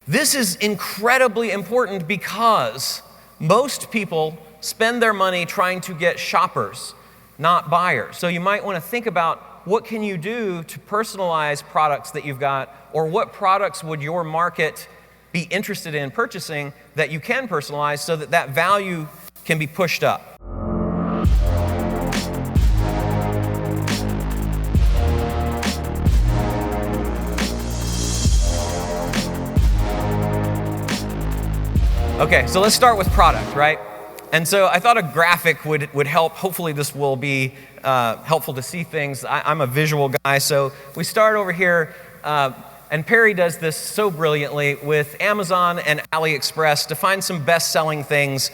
This is incredibly important because most people spend their money trying to get shoppers, not buyers. So you might want to think about what can you do to personalize products that you've got, or what products would your market be interested in purchasing that you can personalize so that that value can be pushed up. Okay, so let's start with product, right? And so I thought a graphic would help. Hopefully this will be helpful to see things. I'm a visual guy, so we start over here, and Perry does this so brilliantly with Amazon and AliExpress to find some best-selling things,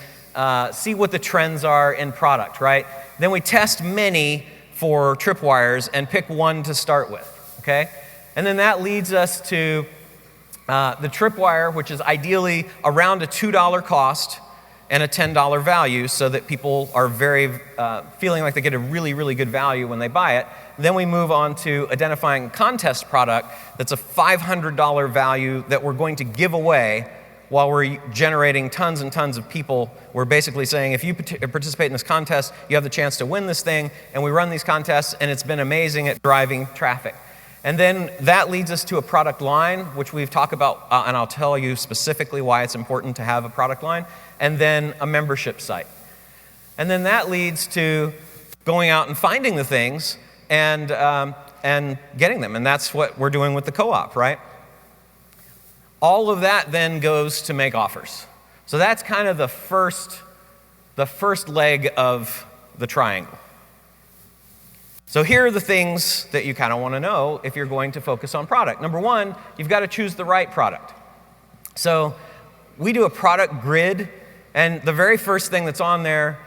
see what the trends are in product, right? Then we test many for tripwires and pick one to start with, okay? And then that leads us to the tripwire, which is ideally around a $2 cost and a $10 value, so that people are very feeling like they get a really, really good value when they buy it. Then we move on to identifying a contest product that's a $500 value that we're going to give away while we're generating tons and tons of people. We're basically saying, if you participate in this contest, you have the chance to win this thing, and we run these contests, and it's been amazing at driving traffic. And then that leads us to a product line, which we've talked about, and I'll tell you specifically why it's important to have a product line, and then a membership site. And then that leads to going out and finding the things and getting them, and that's what we're doing with the co-op, right? All of that then goes to make offers. So that's kind of the first leg of the triangle. So here are the things that you kind of want to know if you're going to focus on product. Number one, you've got to choose the right product. So we do a product grid, and the very first thing that's on there,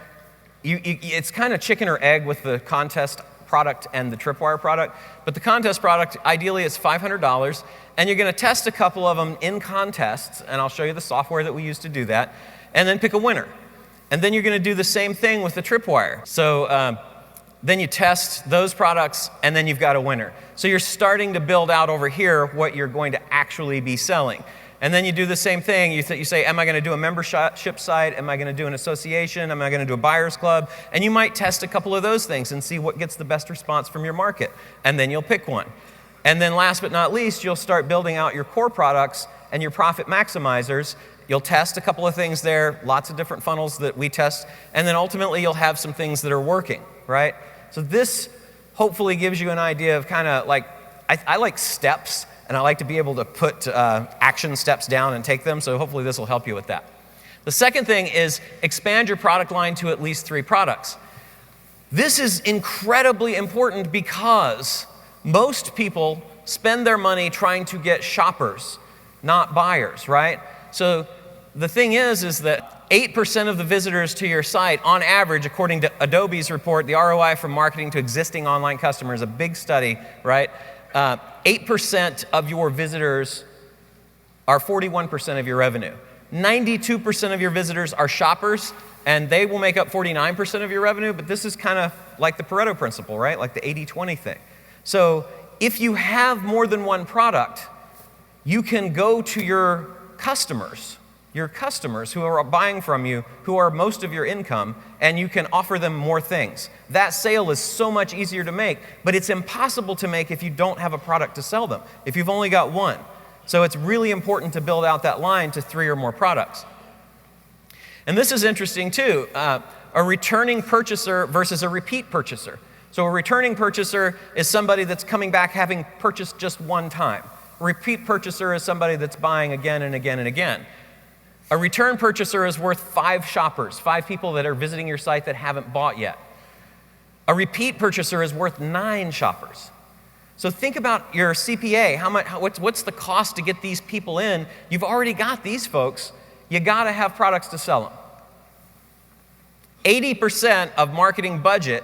it's kind of chicken or egg with the contest product and the tripwire product. But the contest product, ideally, is $500, and you're going to test a couple of them in contests, and I'll show you the software that we use to do that, and then pick a winner. And then you're going to do the same thing with the tripwire. So then you test those products, and then you've got a winner. So you're starting to build out over here what you're going to actually be selling. And then you do the same thing. You say, am I going to do a membership site? Am I going to do an association? Am I going to do a buyer's club? And you might test a couple of those things and see what gets the best response from your market. And then you'll pick one. And then last but not least, you'll start building out your core products and your profit maximizers. You'll test a couple of things there, lots of different funnels that we test, and then ultimately you'll have some things that are working, right? So this hopefully gives you an idea of kind of like, I like steps, and I like to be able to put action steps down and take them, so hopefully this will help you with that. The second thing is expand your product line to at least 3 products. This is incredibly important because most people spend their money trying to get shoppers, not buyers, right? So the thing is that 8% of the visitors to your site, on average, according to Adobe's report, the ROI from marketing to existing online customers, a big study, right? 8% of your visitors are 41% of your revenue. 92% of your visitors are shoppers, and they will make up 49% of your revenue, but this is kind of like the Pareto principle, right? Like the 80-20 thing. So if you have more than one product, you can go to your customers who are buying from you, who are most of your income, and you can offer them more things. That sale is so much easier to make, but it's impossible to make if you don't have a product to sell them, if you've only got one. So it's really important to build out that line to 3 or more products. And this is interesting too, a returning purchaser versus a repeat purchaser. So a returning purchaser is somebody that's coming back having purchased just one time. A repeat purchaser is somebody that's buying again and again and again. A return purchaser is worth 5 shoppers, 5 people that are visiting your site that haven't bought yet. A repeat purchaser is worth 9 shoppers. So think about your CPA. What's the cost to get these people in? You've already got these folks. You got to have products to sell them. 80% of marketing budget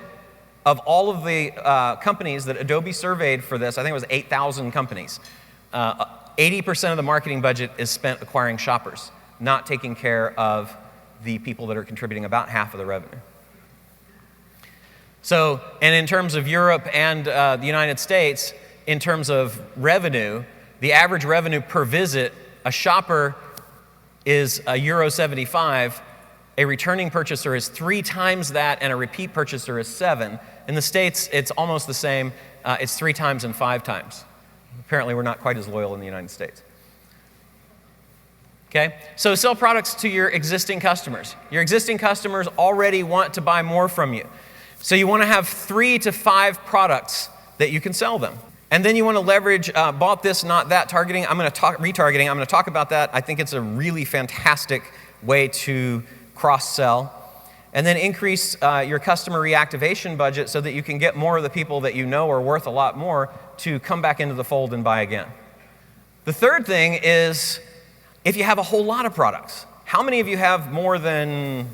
of all of the companies that Adobe surveyed for this, I think it was 8,000 companies, 80% of the marketing budget is spent acquiring shoppers, not taking care of the people that are contributing about half of the revenue. So, and in terms of Europe and the United States, in terms of revenue, the average revenue per visit a shopper is €1.75, a returning purchaser is 3 times that, and a repeat purchaser is 7. In the States, it's almost the same. It's 3 times and 5 times. Apparently, we're not quite as loyal in the United States. Okay? So sell products to your existing customers. Your existing customers already want to buy more from you. So you want to have 3 to 5 products that you can sell them. And then you want to leverage bought this, not that targeting. I'm going to talk retargeting. I'm going to talk about that. I think it's a really fantastic way to cross-sell. And then increase your customer reactivation budget so that you can get more of the people that you know are worth a lot more to come back into the fold and buy again. The third thing is if you have a whole lot of products. How many of you have more than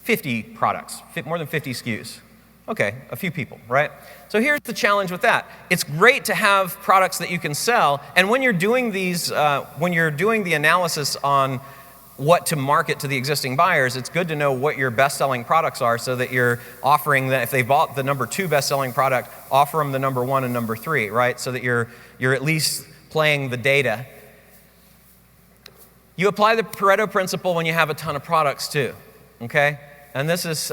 50 products, more than 50 SKUs? Okay, a few people, right? So here's the challenge with that. It's great to have products that you can sell, and when you're doing these, when you're doing the analysis on what to market to the existing buyers, it's good to know what your best-selling products are so that you're offering that if they bought the number 2 best-selling product, offer them the number 1 and number 3, right? So that you're at least playing the data. You apply the Pareto principle when you have a ton of products too, okay? And this is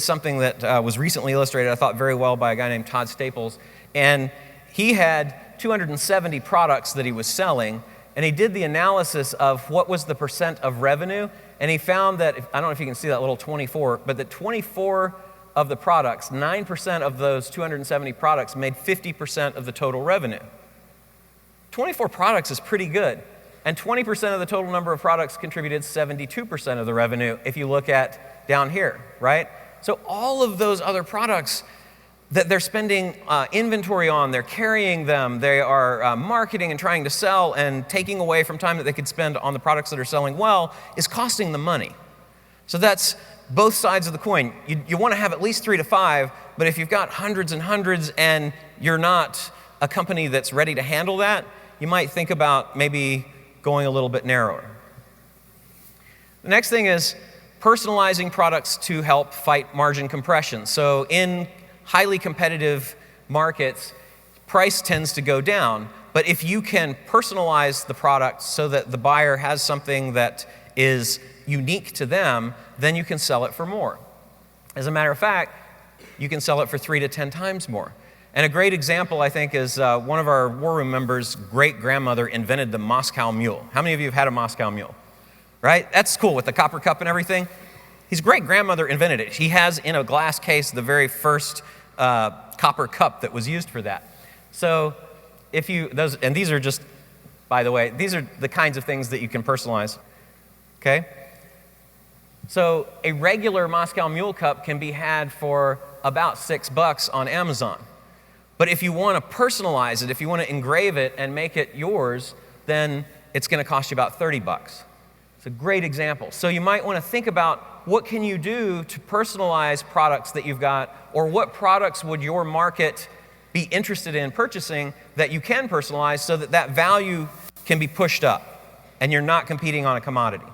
something that was recently illustrated, I thought, very well by a guy named Todd Staples. And he had 270 products that he was selling, and he did the analysis of what was the percent of revenue, and he found that, I don't know if you can see that little 24, but that 24 of the products, 9% of those 270 products made 50% of the total revenue. 24 products is pretty good. And 20% of the total number of products contributed 72% of the revenue if you look at down here, right? So all of those other products that they're spending inventory on, they're carrying them, they are marketing and trying to sell and taking away from time that they could spend on the products that are selling well, is costing them money. So that's both sides of the coin. You want to have at least 3 to 5, but if you've got hundreds and hundreds and you're not a company that's ready to handle that, you might think about maybe going a little bit narrower. The next thing is personalizing products to help fight margin compression. So in highly competitive markets, price tends to go down. But if you can personalize the product so that the buyer has something that is unique to them, then you can sell it for more. As a matter of fact, you can sell it for 3 to 10 times more. And a great example, I think, is one of our War Room members' great-grandmother invented the Moscow Mule. How many of you have had a Moscow Mule? Right? That's cool, with the copper cup and everything. His great-grandmother invented it. He has in a glass case the very first copper cup that was used for that. So if you, and these are just, by the way, these are the kinds of things that you can personalize, okay? So a regular Moscow Mule cup can be had for about $6 on Amazon. But if you want to personalize it, if you want to engrave it and make it yours, then it's going to cost you about $30. It's a great example. So you might want to think about what can you do to personalize products that you've got, or what products would your market be interested in purchasing that you can personalize so that that value can be pushed up and you're not competing on a commodity.